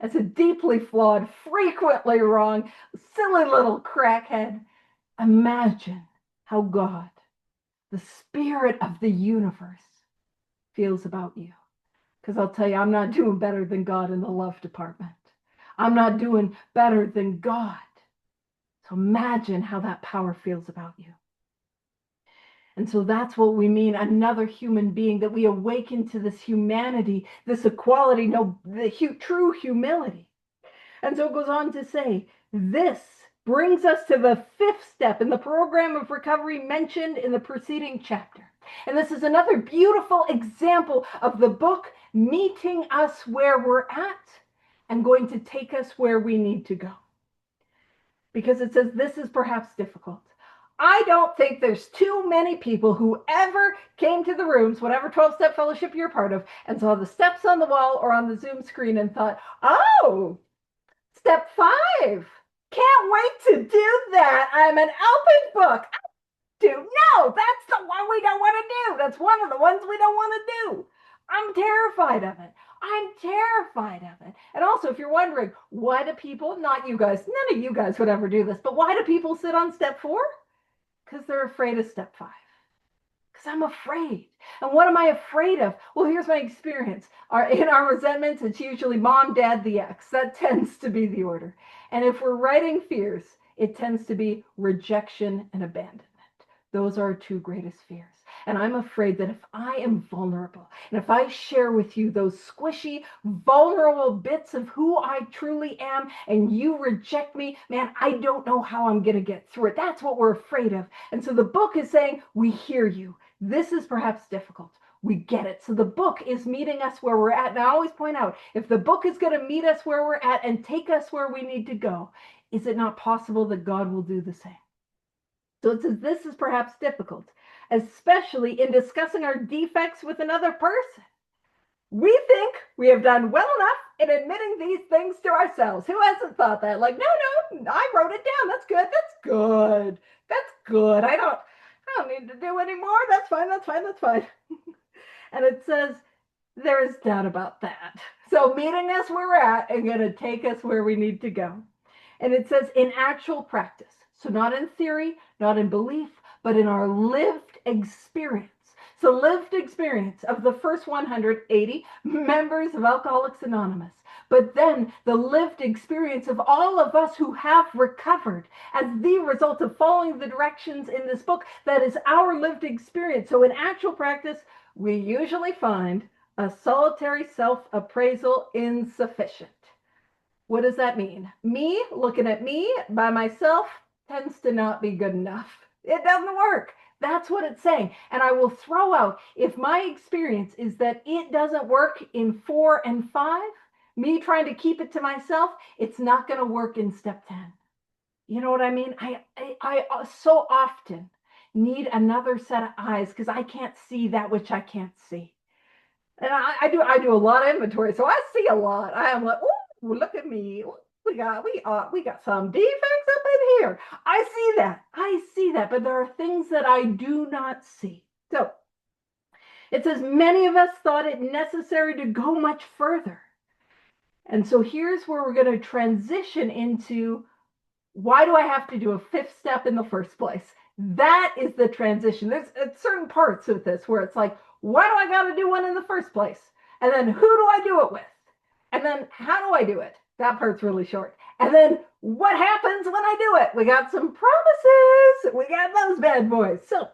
as a deeply flawed, frequently wrong, silly little crackhead, imagine how God, the spirit of the universe, feels about you. Because I'll tell you, I'm not doing better than God in the love department. I'm not doing better than God. So imagine how that power feels about you. And so that's what we mean, another human being, that we awaken to this humanity, this equality, the true humility. And so it goes on to say, this brings us to the fifth step in the program of recovery mentioned in the preceding chapter. And this is another beautiful example of the book meeting us where we're at and going to take us where we need to go. Because it says this is perhaps difficult. I don't think there's too many people who ever came to the rooms, whatever 12-step fellowship you're part of, and saw the steps on the wall or on the Zoom screen and thought, oh, step 5. Can't wait to do that. I'm an open book. No, that's the one we don't want to do. That's one of the ones we don't want to do. I'm terrified of it. I'm terrified of it. And also, if you're wondering, why do people, not you guys, none of you guys would ever do this, but why do people sit on step 4? Because they're afraid of step 5. Because I'm afraid. And what am I afraid of? Well, here's my experience. In our resentments, it's usually mom, dad, the ex. That tends to be the order. And if we're writing fears, it tends to be rejection and abandonment. Those are our two greatest fears. And I'm afraid that if I am vulnerable and if I share with you those squishy, vulnerable bits of who I truly am and you reject me, man, I don't know how I'm going to get through it. That's what we're afraid of. And so the book is saying, we hear you. This is perhaps difficult. We get it. So the book is meeting us where we're at. And I always point out, if the book is going to meet us where we're at and take us where we need to go, is it not possible that God will do the same? So it says this is perhaps difficult, especially in discussing our defects with another person. We think we have done well enough in admitting these things to ourselves. Who hasn't thought that? Like, no, I wrote it down. That's good. That's good. That's good. I don't need to do any more. That's fine. And it says there is doubt about that. So meeting us where we're at and going to take us where we need to go. And it says in actual practice. So not in theory, not in belief, but in our lived experience. So lived experience of the first 180 members of Alcoholics Anonymous. But then the lived experience of all of us who have recovered as the result of following the directions in this book. That is our lived experience. So in actual practice, we usually find a solitary self-appraisal insufficient. What does that mean? Me looking at me by myself tends to not be good enough. It doesn't work. That's what it's saying. And I will throw out, if my experience is that it doesn't work in 4 and 5, me trying to keep it to myself, it's not going to work in step 10. You know what I mean? I so often need another set of eyes because I can't see that which I can't see. And I do a lot of inventory, so I see a lot. I am like, oh, look at me. We got some defects up in here. I see that, but there are things that I do not see. So it says many of us thought it necessary to go much further. And so here's where we're going to transition into, why do I have to do a 5th step in the first place? That is the transition. There's certain parts of this where it's like, why do I got to do one in the first place? And then who do I do it with? And then how do I do it? That part's really short. And then what happens when I do it? We got some promises. We got those bad boys. So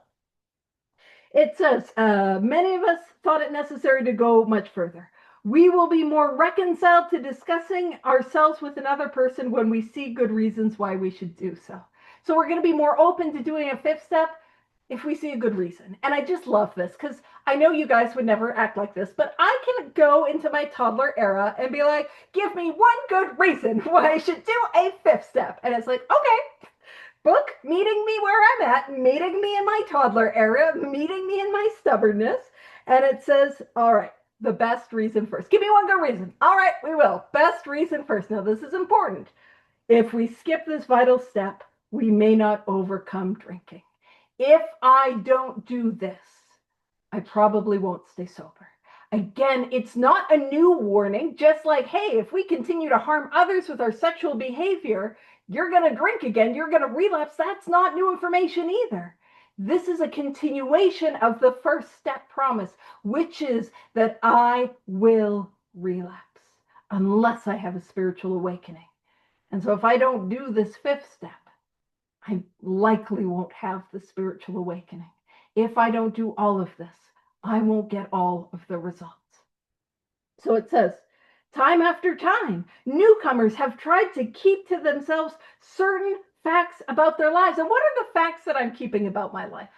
it says, many of us thought it necessary to go much further. We will be more reconciled to discussing ourselves with another person when we see good reasons why we should do so. So we're going to be more open to doing a 5th step if we see a good reason. And I just love this because I know you guys would never act like this, but I can go into my toddler era and be like, give me one good reason why I should do a 5th step. And it's like, okay, book, meeting me where I'm at, meeting me in my toddler era, meeting me in my stubbornness. And it says, all right, the best reason first. Give me one good reason. All right, we will. Best reason first. Now, this is important. If we skip this vital step, we may not overcome drinking. If I don't do this, I probably won't stay sober. Again, it's not a new warning, just like, hey, if we continue to harm others with our sexual behavior, you're going to drink again, you're going to relapse. That's not new information either. This is a continuation of the first step promise, which is that I will relapse unless I have a spiritual awakening. And so if I don't do this 5th step, I likely won't have the spiritual awakening. If I don't do all of this, I won't get all of the results. So it says, time after time, newcomers have tried to keep to themselves certain facts about their lives. And what are the facts that I'm keeping about my life?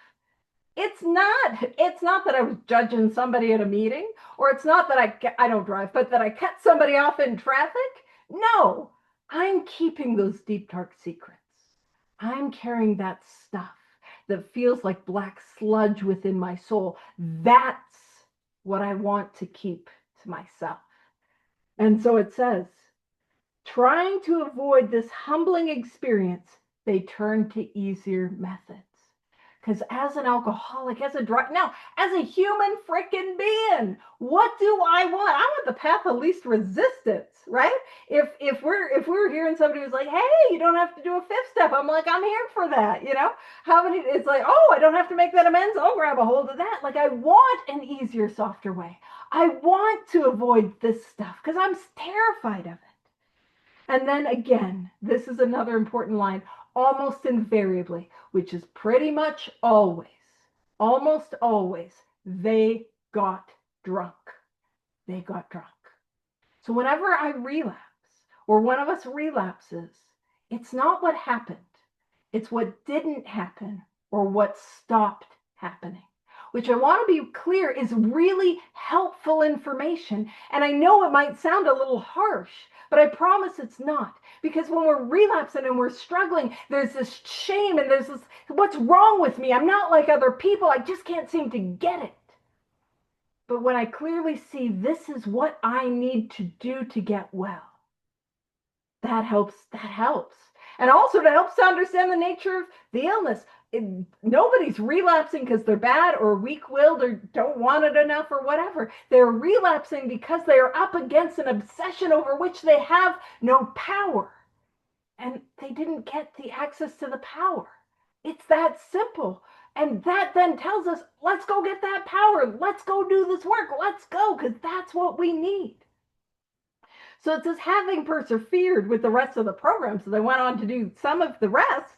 It's not that I was judging somebody at a meeting, or it's not that I don't drive, but that I cut somebody off in traffic. No, I'm keeping those deep, dark secrets. I'm carrying that stuff that feels like black sludge within my soul. That's what I want to keep to myself. And so it says, trying to avoid this humbling experience, they turn to easier methods. Because as an alcoholic, as a drug, now, as a human freaking being, what do I want? I want the path of least resistance, right? If we're hearing somebody who's like, hey, you don't have to do a 5th step, I'm like, I'm here for that, you know? How many, it's like, oh, I don't have to make that amends, I'll grab a hold of that. Like, I want an easier, softer way. I want to avoid this stuff because I'm terrified of it. And then again, this is another important line. almost invariably, which is pretty much always, almost always, they got drunk. They got drunk. So whenever I relapse, or one of us relapses, it's not what happened. It's what didn't happen or what stopped happening, which I want to be clear is really helpful information. And I know it might sound a little harsh, but I promise it's not. Because when we're relapsing and we're struggling, there's this shame and there's this, what's wrong with me? I'm not like other people. I just can't seem to get it. But when I clearly see this is what I need to do to get well, that helps. That helps. And also to help to understand the nature of the illness. Nobody's relapsing because they're bad or weak-willed or don't want it enough or whatever. They're relapsing because they are up against an obsession over which they have no power. And they didn't get the access to the power. It's that simple. And that then tells us, let's go get that power. Let's go do this work. Let's go, because that's what we need. So it says, having persevered with the rest of the program, so they went on to do some of the rest,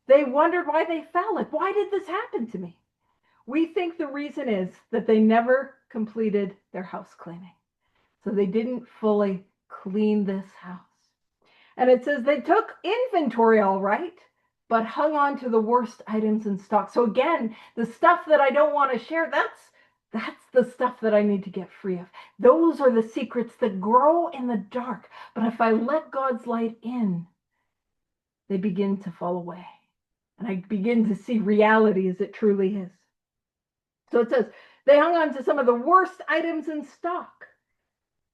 they wondered why they fell. Like, why did this happen to me? We think the reason is that they never completed their house cleaning. So they didn't fully clean this house. And it says they took inventory all right, but hung on to the worst items in stock. So again, the stuff that I don't want to share, that's the stuff that I need to get free of. Those are the secrets that grow in the dark. But if I let God's light in, they begin to fall away. And I begin to see reality as it truly is. So it says, they hung on to some of the worst items in stock.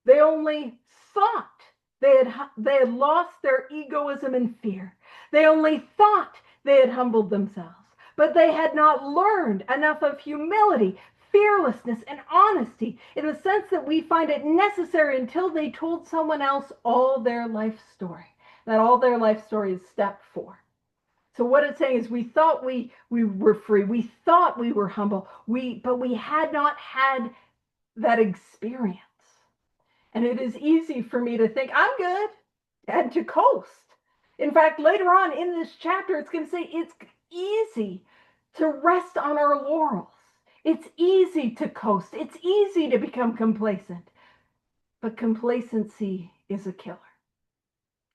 They only thought they had lost their egoism and fear. They only thought they had humbled themselves. But they had not learned enough of humility, fearlessness, and honesty in the sense that we find it necessary until they told someone else all their life story. That all their life story is step 4. So what it's saying is we thought we were free. We thought we were humble. But we had not had that experience. And it is easy for me to think, I'm good, and to coast. In fact, later on in this chapter, it's going to say it's easy to rest on our laurels. It's easy to coast. It's easy to become complacent. But complacency is a killer.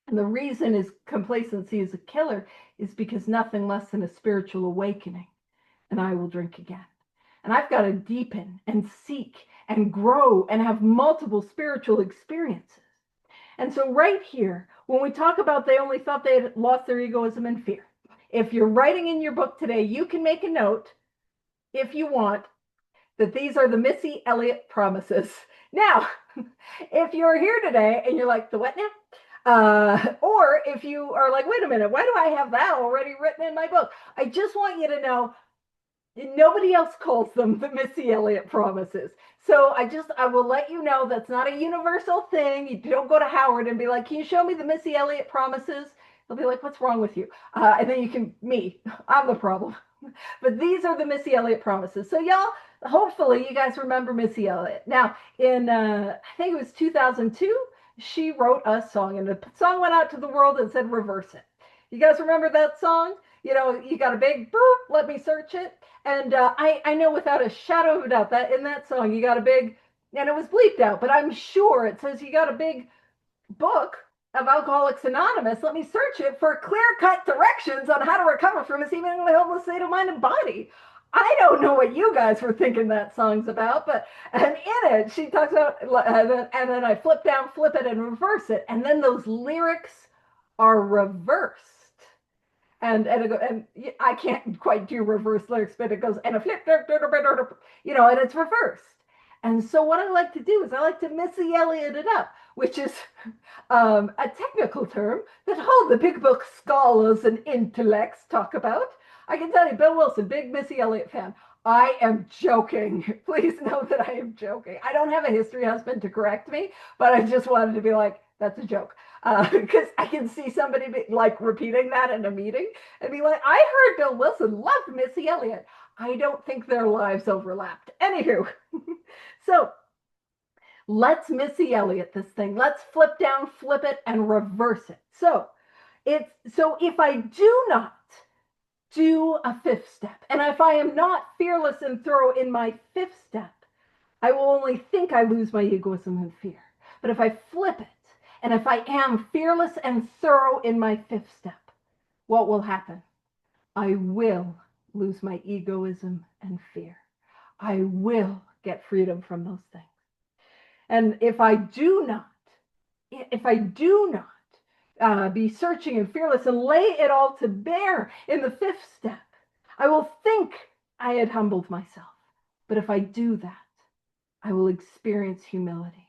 And the reason is complacency is a killer is because nothing less than a spiritual awakening, and I will drink again. And I've got to deepen and seek and grow and have multiple spiritual experiences. And so right here, when we talk about they only thought they had lost their egoism and fear, if you're writing in your book today, you can make a note, if you want, that these are the Missy Elliott promises. Now, if you're here today and you're like, the what now? Or if you are like, wait a minute, why do I have that already written in my book? I just want you to know, nobody else calls them the Missy Elliott promises. So I will let you know that's not a universal thing. You don't go to Howard and be like, can you show me the Missy Elliott promises? They'll be like, what's wrong with you? And then I'm the problem. But these are the Missy Elliott promises. So y'all, hopefully you guys remember Missy Elliott. Now, in, I think it was 2002, she wrote a song, and the song went out to the world and said, reverse it. You guys remember that song? You know, you got a big boop, let me search it. And I know without a shadow of a doubt that in that song, you got a big, and it was bleeped out, but I'm sure it says you got a big book of Alcoholics Anonymous. Let me search it for clear-cut directions on how to recover from a seemingly hopeless state of mind and body. I don't know what you guys were thinking that song's about, but and in it, she talks about, and then I flip down, flip it, and reverse it. And then those lyrics are reversed. And I can't quite do reverse lyrics, but it goes, and a flip, you know, and it's reversed. And so what I like to do is I like to Missy Elliott it up, which is a technical term that all the big book scholars and intellects talk about. I can tell you, Bill Wilson, big Missy Elliott fan. I am joking. Please know that I am joking. I don't have a history husband to correct me, but I just wanted to be like, that's a joke. Because I can see somebody repeating that in a meeting and be like, I heard Bill Wilson loved Missy Elliott. I don't think their lives overlapped. Anywho, so let's Missy Elliott this thing. Let's flip down, flip it, and reverse it. So So if I do not do a fifth step, and if I am not fearless and thorough in my fifth step, I will only think I lose my egoism and fear. But if I flip it, and if I am fearless and thorough in my fifth step, what will happen? I will lose my egoism and fear. I will get freedom from those things. And if I do not be searching and fearless and lay it all to bear in the fifth step, I will think I had humbled myself. But if I do that, I will experience humility.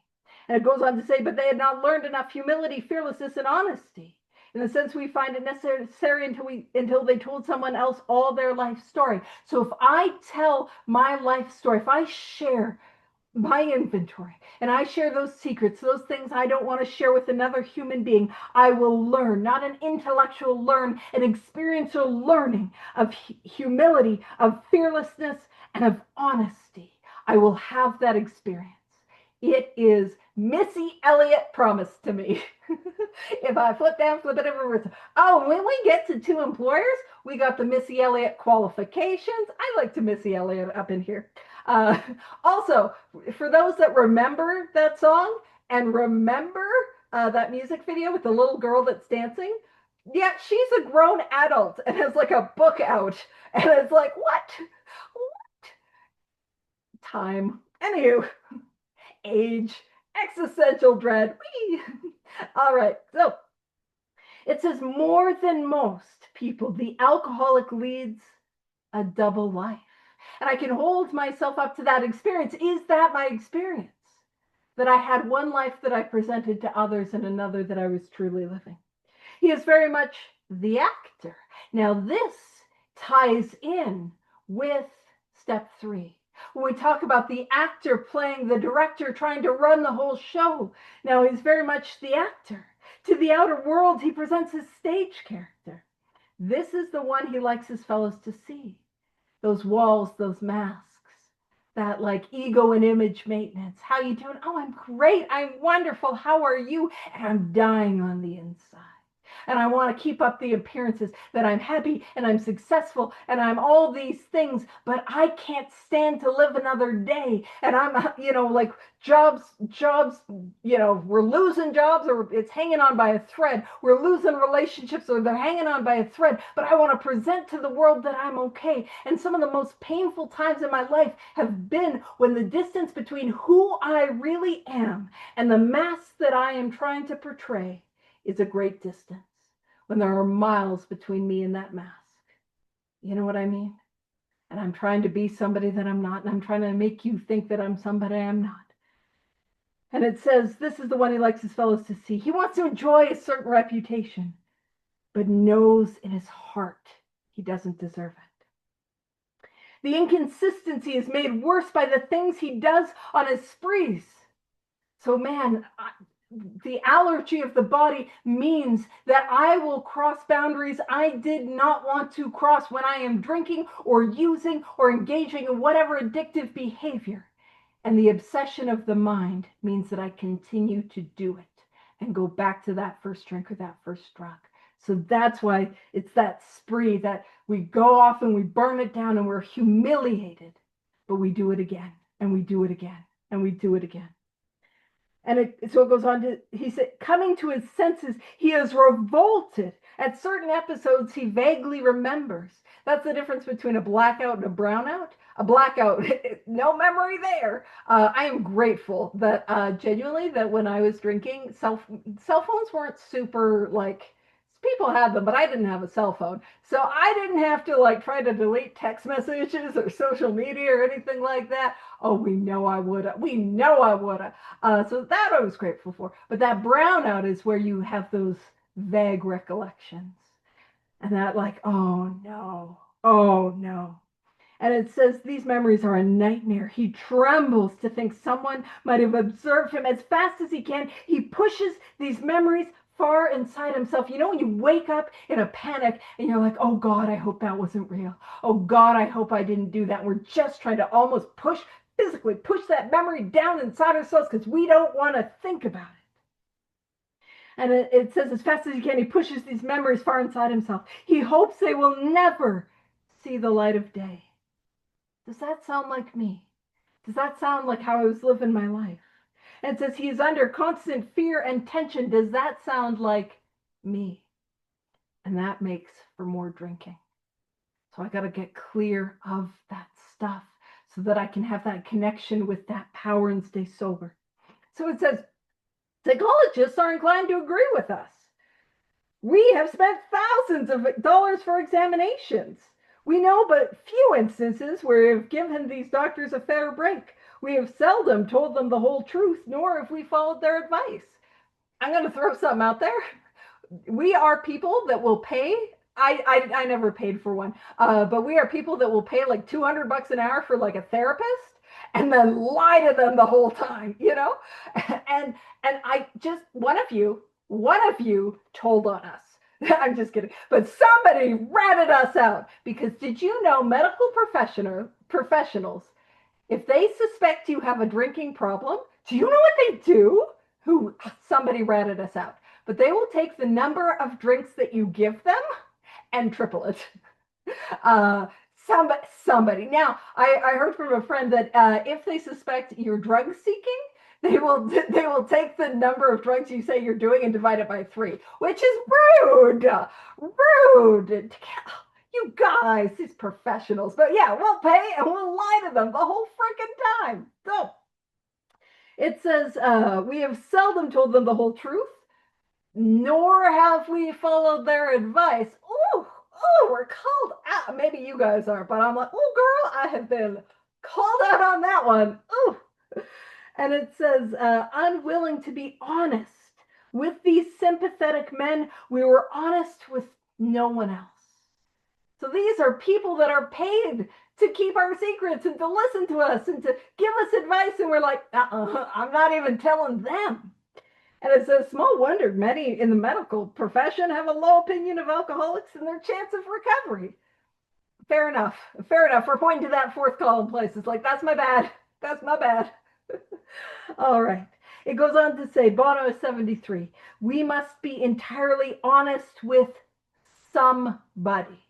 And it goes on to say, but they had not learned enough humility, fearlessness, and honesty. In the sense we find it necessary until they told someone else all their life story. So if I tell my life story, if I share my inventory and I share those secrets, those things I don't want to share with another human being, I will learn, not an intellectual learn, an experiential learning of humility, of fearlessness, and of honesty. I will have that experience. It is Missy Elliott promised to me. If I flip down, flip it over. Oh, when we get to two employers, we got the Missy Elliott qualifications. I like to Missy Elliott up in here. Also, for those that remember that song and remember that music video with the little girl that's dancing, yeah, she's a grown adult and has like a book out. And it's like, what? Time. Anywho, age, existential dread. Whee! All right, so it says more than most people, the alcoholic leads a double life. And I can hold myself up to that experience. Is that my experience? That I had one life that I presented to others and another that I was truly living. He is very much the actor. Now this ties in with step 3. When we talk about the actor playing the director, trying to run the whole show. Now he's very much the actor. To the outer world, he presents his stage character. This is the one he likes his fellows to see. Those walls, those masks, that like ego and image maintenance. How you doing? Oh, I'm great. I'm wonderful. How are you? And I'm dying on the inside. And I want to keep up the appearances that I'm happy and I'm successful and I'm all these things, but I can't stand to live another day. And I'm, like jobs, we're losing jobs or it's hanging on by a thread. We're losing relationships or they're hanging on by a thread, but I want to present to the world that I'm okay. And some of the most painful times in my life have been when the distance between who I really am and the mask that I am trying to portray is a great distance. When there are miles between me and that mask. You know what I mean? And I'm trying to be somebody that I'm not, and I'm trying to make you think that I'm somebody I'm not. And it says, this is the one he likes his fellows to see. He wants to enjoy a certain reputation, but knows in his heart he doesn't deserve it. The inconsistency is made worse by the things he does on his sprees. So man, the allergy of the body means that I will cross boundaries I did not want to cross when I am drinking or using or engaging in whatever addictive behavior. And the obsession of the mind means that I continue to do it and go back to that first drink or that first drug. So that's why it's that spree that we go off and we burn it down and we're humiliated, but we do it again and we do it again and we do it again. And so it goes on to, he said, coming to his senses, he is revolted. At certain episodes, he vaguely remembers. That's the difference between a blackout and a brownout. A blackout, no memory there. I am grateful that genuinely that when I was drinking, cell phones weren't super people had them, but I didn't have a cell phone. So I didn't have to try to delete text messages or social media or anything like that. Oh, we know I would have. We know I would have. So that I was grateful for. But that brownout is where you have those vague recollections. And that oh no. And it says these memories are a nightmare. He trembles to think someone might have observed him. As fast as he can, he pushes these memories far inside himself. You know, when you wake up in a panic and you're like, oh God, I hope that wasn't real. Oh God, I hope I didn't do that. We're just trying to almost physically push that memory down inside ourselves because we don't want to think about it. And it says, as fast as he can, he pushes these memories far inside himself. He hopes they will never see the light of day. Does that sound like me? Does that sound like how I was living my life? And it says he is under constant fear and tension. Does that sound like me? And that makes for more drinking. So I got to get clear of that stuff so that I can have that connection with that power and stay sober. So it says psychologists are inclined to agree with us. We have spent thousands of dollars for examinations. We know but few instances where we have given these doctors a fair break. We have seldom told them the whole truth, nor have we followed their advice. I'm going to throw something out there. We are people that will pay. I never paid for one, but we are people that will pay like $200 an hour for like a therapist and then lie to them the whole time, you know? And I just one of you told on us. I'm just kidding. But somebody ratted us out because did you know medical professionals, if they suspect you have a drinking problem, do you know what they do? Somebody ratted us out. But they will take the number of drinks that you give them and triple it. Somebody. Now, I heard from a friend that if they suspect you're drug seeking, they will take the number of drugs you say you're doing and divide it by 3, which is rude. Rude. You guys, these professionals. But yeah, we'll pay and we'll lie to them the whole freaking time. So it says we have seldom told them the whole truth, nor have we followed their advice. We're called out. Maybe you guys are, but I'm like, girl, I have been called out on that one. Ooh. And it says, unwilling to be honest with these sympathetic men, we were honest with no one else. So these are people that are paid to keep our secrets and to listen to us and to give us advice. And we're like, I'm not even telling them. And it says, small wonder many in the medical profession have a low opinion of alcoholics and their chance of recovery. Fair enough. Fair enough. We're pointing to that 4th column place. It's like, that's my bad. That's my bad. All right. It goes on to say, bottom of 73, we must be entirely honest with somebody.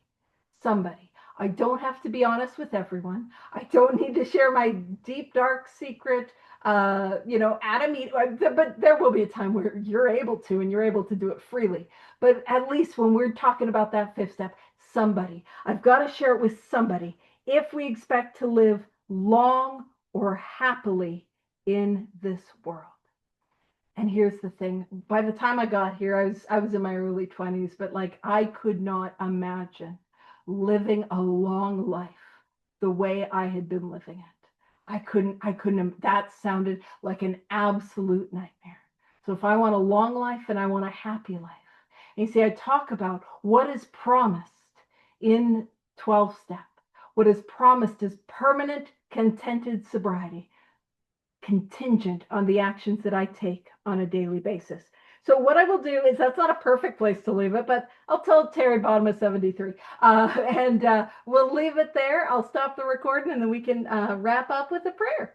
Somebody. I don't have to be honest with everyone. I don't need to share my deep, dark secret, at a meet, but there will be a time where you're able to, and you're able to do it freely. But at least when we're talking about that 5th step, somebody, I've got to share it with somebody if we expect to live long or happily in this world. And here's the thing, by the time I got here, I was in my early 20s, but like I could not imagine living a long life the way I had been living it. I couldn't, that sounded like an absolute nightmare. So if I want a long life and I want a happy life, and you see, I talk about what is promised in 12 step. What is promised is permanent, contented sobriety, contingent on the actions that I take on a daily basis. So what I will do is, that's not a perfect place to leave it, but I'll tell Terry bottom of 73. And we'll leave it there. I'll stop the recording and then we can wrap up with a prayer.